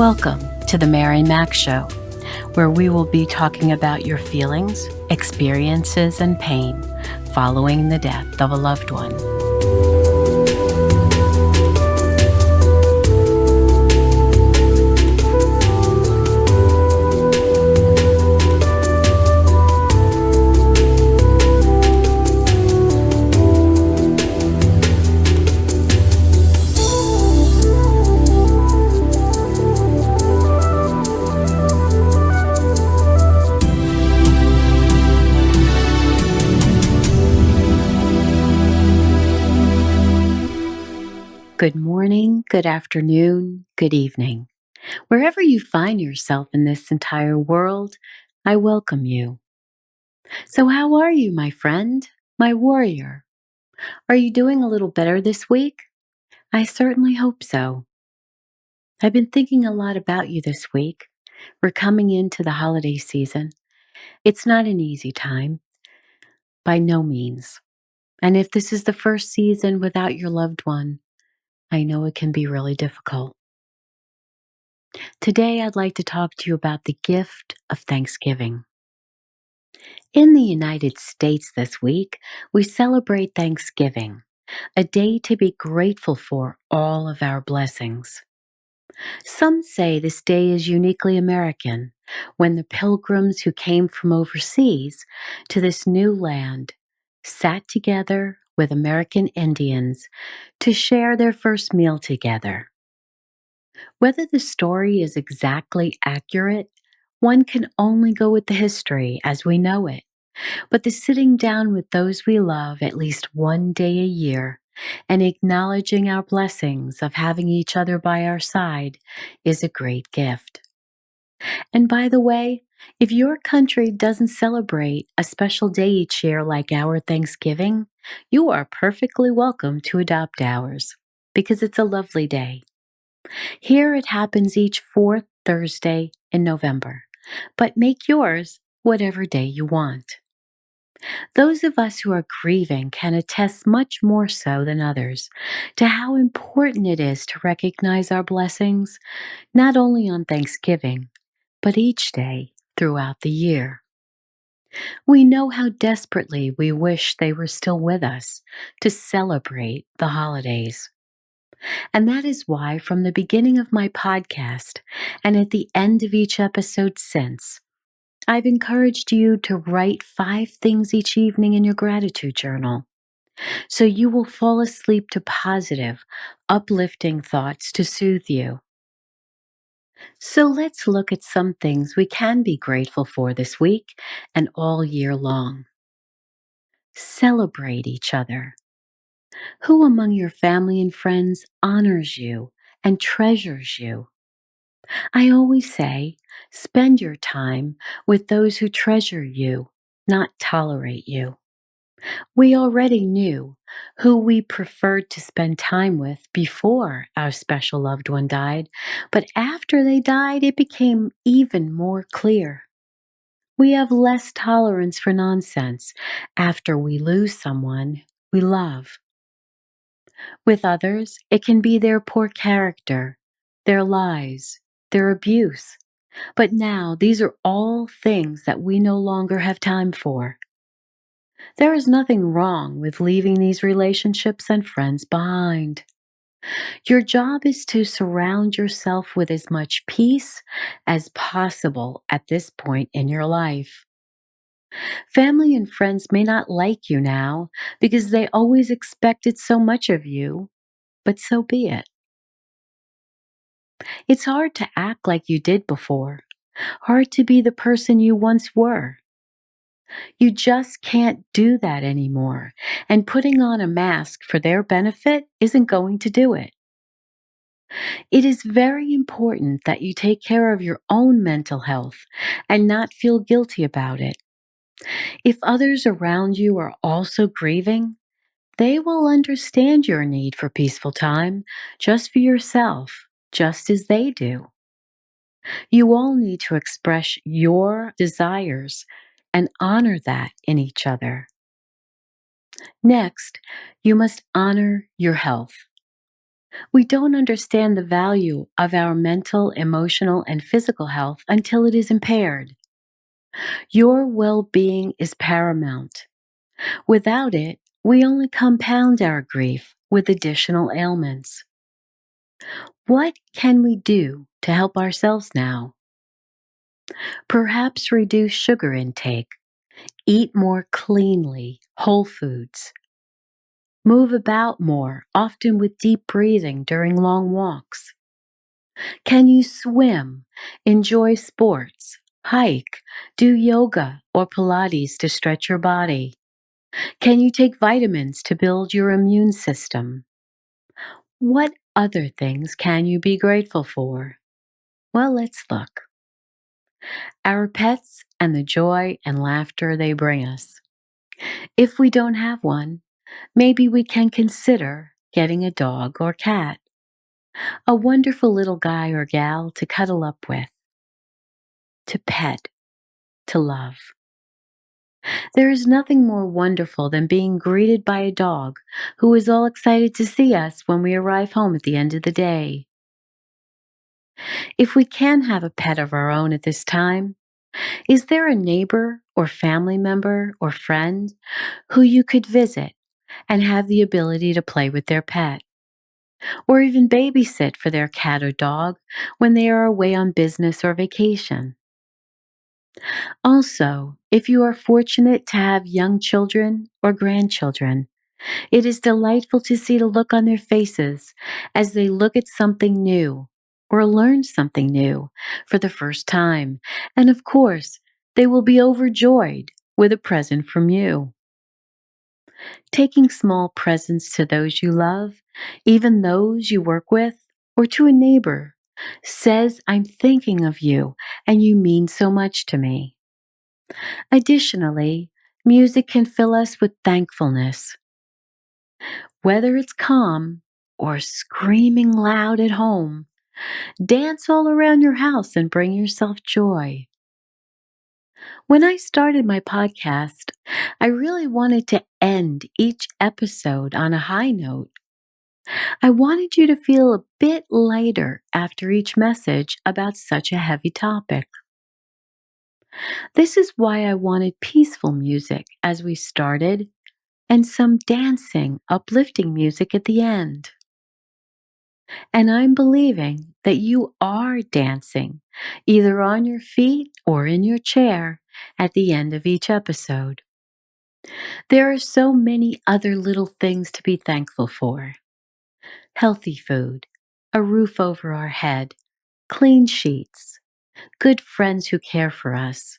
Welcome to the Mary Mac Show, where we will be talking about your feelings, experiences, and pain following the death of a loved one. Good morning, good afternoon, good evening. Wherever you find yourself in this entire world, I welcome you. So, how are you, my friend, my warrior? Are you doing a little better this week? I certainly hope so. I've been thinking a lot about you this week. We're coming into the holiday season. It's not an easy time, by no means. And if this is the first season without your loved one, I know it can be really difficult. Today, I'd like to talk to you about the gift of Thanksgiving. In the United States this week, we celebrate Thanksgiving, a day to be grateful for all of our blessings. Some say this day is uniquely American, when the pilgrims who came from overseas to this new land sat together with American Indians to share their first meal together. Whether the story is exactly accurate, one can only go with the history as we know it. But the sitting down with those we love at least one day a year and acknowledging our blessings of having each other by our side is a great gift. And by the way, if your country doesn't celebrate a special day each year like our Thanksgiving, you are perfectly welcome to adopt ours because it's a lovely day. Here it happens each fourth Thursday in November, but make yours whatever day you want. Those of us who are grieving can attest much more so than others to how important it is to recognize our blessings, not only on Thanksgiving, but each day throughout the year. We know how desperately we wish they were still with us to celebrate the holidays. And that is why, from the beginning of my podcast and at the end of each episode since, I've encouraged you to write 5 things each evening in your gratitude journal so you will fall asleep to positive, uplifting thoughts to soothe you. So let's look at some things we can be grateful for this week and all year long. Celebrate each other. Who among your family and friends honors you and treasures you? I always say, spend your time with those who treasure you, not tolerate you. We already knew who we preferred to spend time with before our special loved one died, but after they died, it became even more clear. We have less tolerance for nonsense after we lose someone we love. With others, it can be their poor character, their lies, their abuse. But now these are all things that we no longer have time for. There is nothing wrong with leaving these relationships and friends behind. Your job is to surround yourself with as much peace as possible at this point in your life. Family and friends may not like you now because they always expected so much of you, but so be it. It's hard to act like you did before, hard to be the person you once were. You just can't do that anymore, and putting on a mask for their benefit isn't going to do it. It is very important that you take care of your own mental health and not feel guilty about it. If others around you are also grieving, they will understand your need for peaceful time just for yourself, just as they do. You all need to express your desires and honor that in each other. Next, you must honor your health. We don't understand the value of our mental, emotional, and physical health until it is impaired. Your well being is paramount. Without it, we only compound our grief with additional ailments. What can we do to help ourselves now? Perhaps reduce sugar intake, eat more cleanly, whole foods, move about more, often with deep breathing during long walks. Can you swim, enjoy sports, hike, do yoga or Pilates to stretch your body? Can you take vitamins to build your immune system? What other things can you be grateful for? Well, let's look. Our pets and the joy and laughter they bring us. If we don't have one, maybe we can consider getting a dog or cat, a wonderful little guy or gal to cuddle up with, to pet, to love. There is nothing more wonderful than being greeted by a dog who is all excited to see us when we arrive home at the end of the day. If we can have a pet of our own at this time, is there a neighbor or family member or friend who you could visit and have the ability to play with their pet? Or even babysit for their cat or dog when they are away on business or vacation? Also, if you are fortunate to have young children or grandchildren, it is delightful to see the look on their faces as they look at something new or learn something new for the first time. And of course, they will be overjoyed with a present from you. Taking small presents to those you love, even those you work with, or to a neighbor, says, I'm thinking of you and you mean so much to me. Additionally, music can fill us with thankfulness. Whether it's calm or screaming loud at home, dance all around your house and bring yourself joy. When I started my podcast, I really wanted to end each episode on a high note. I wanted you to feel a bit lighter after each message about such a heavy topic. This is why I wanted peaceful music as we started and some dancing, uplifting music at the end. And I'm believing that you are dancing, either on your feet or in your chair, at the end of each episode. There are so many other little things to be thankful for: healthy food, a roof over our head, clean sheets, good friends who care for us,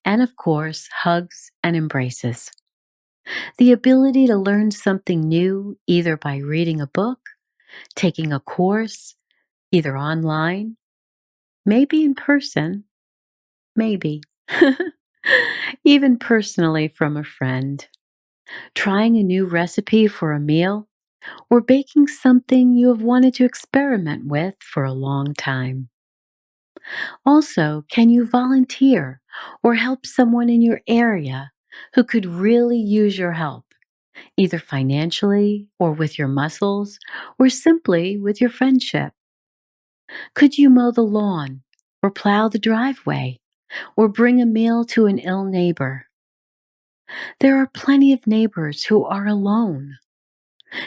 and of course, hugs and embraces. The ability to learn something new either by reading a book, taking a course, either online, maybe in person, maybe, even personally from a friend, trying a new recipe for a meal, or baking something you have wanted to experiment with for a long time. Also, can you volunteer or help someone in your area who could really use your help, either financially or with your muscles or simply with your friendship? Could you mow the lawn or plow the driveway or bring a meal to an ill neighbor? There are plenty of neighbors who are alone.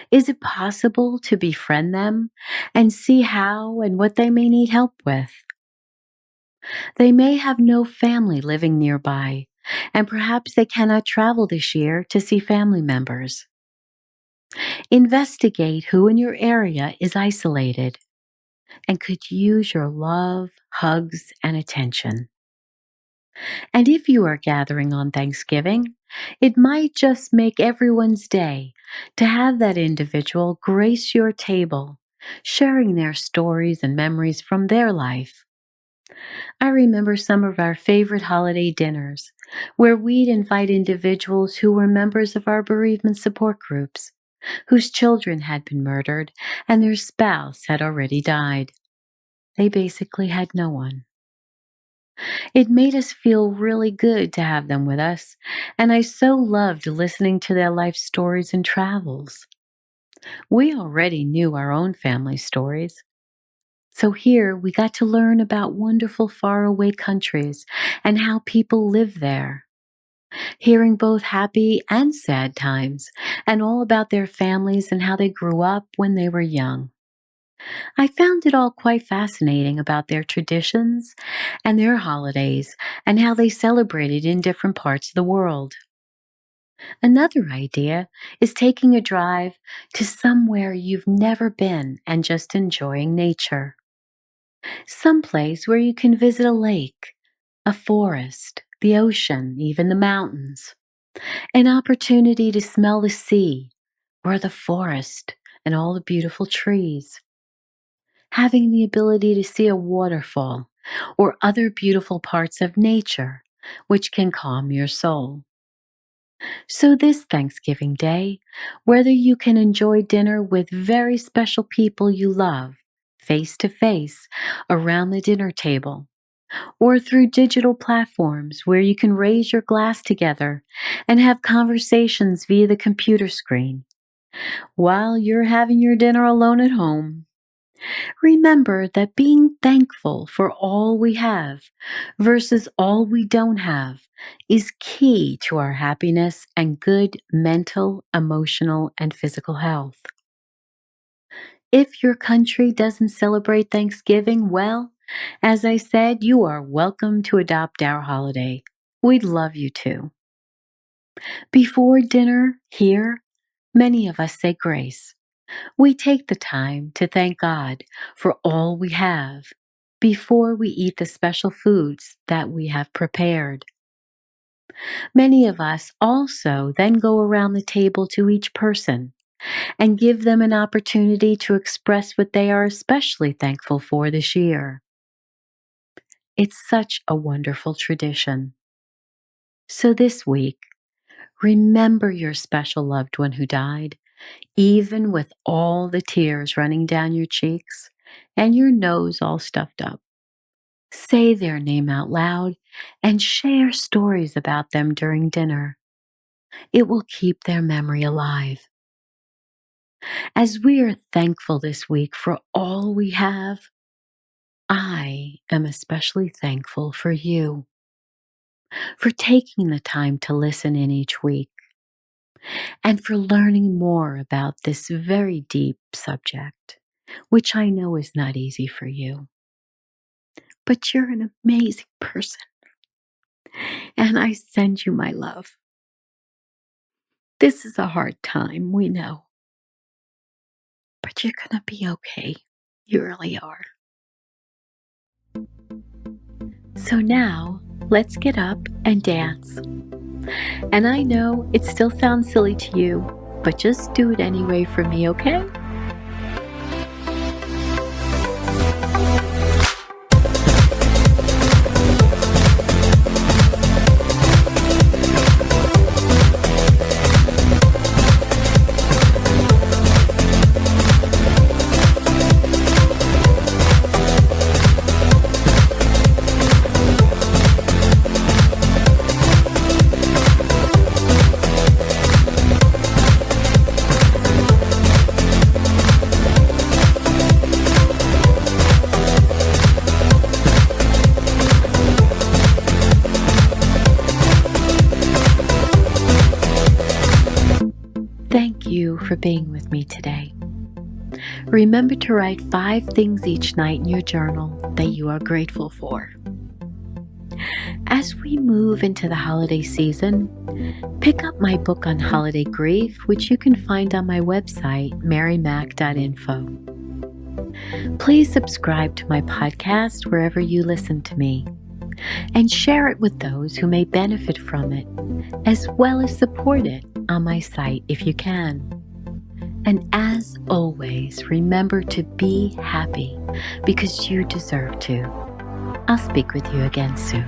Is it possible to befriend them and see how and what they may need help with? They may have no family living nearby, and perhaps they cannot travel this year to see family members. Investigate who in your area is isolated and could use your love, hugs, and attention. And if you are gathering on Thanksgiving, it might just make everyone's day to have that individual grace your table, sharing their stories and memories from their life. I remember some of our favorite holiday dinners where we'd invite individuals who were members of our bereavement support groups, whose children had been murdered and their spouse had already died. They basically had no one. It made us feel really good to have them with us, and I so loved listening to their life stories and travels. We already knew our own family stories. So here we got to learn about wonderful faraway countries and how people live there, hearing both happy and sad times and all about their families and how they grew up when they were young. I found it all quite fascinating about their traditions and their holidays and how they celebrated in different parts of the world. Another idea is taking a drive to somewhere you've never been and just enjoying nature. Someplace where you can visit a lake, a forest, the ocean, even the mountains. An opportunity to smell the sea or the forest and all the beautiful trees. Having the ability to see a waterfall or other beautiful parts of nature, which can calm your soul. So, this Thanksgiving Day, whether you can enjoy dinner with very special people you love, face to face, around the dinner table, or through digital platforms where you can raise your glass together and have conversations via the computer screen while you're having your dinner alone at home. Remember that being thankful for all we have versus all we don't have is key to our happiness and good mental, emotional, and physical health. If your country doesn't celebrate Thanksgiving, well, as I said, you are welcome to adopt our holiday. We'd love you to. Before dinner, here, many of us say grace. We take the time to thank God for all we have before we eat the special foods that we have prepared. Many of us also then go around the table to each person and give them an opportunity to express what they are especially thankful for this year. It's such a wonderful tradition. So this week, remember your special loved one who died, even with all the tears running down your cheeks and your nose all stuffed up. Say their name out loud and share stories about them during dinner. It will keep their memory alive. As we are thankful this week for all we have, I am especially thankful for you, for taking the time to listen in each week, and for learning more about this very deep subject, which I know is not easy for you. But you're an amazing person, and I send you my love. This is a hard time, we know, but you're gonna be okay. You really are. So now, let's get up and dance. And I know it still sounds silly to you, but just do it anyway for me, okay? Thank you for being with me today. Remember to write 5 things each night in your journal that you are grateful for. As we move into the holiday season, pick up my book on holiday grief, which you can find on my website, marymac.info. Please subscribe to my podcast wherever you listen to me, and share it with those who may benefit from it, as well as support it on my site if you can. And as always, remember to be happy because you deserve to. I'll speak with you again soon.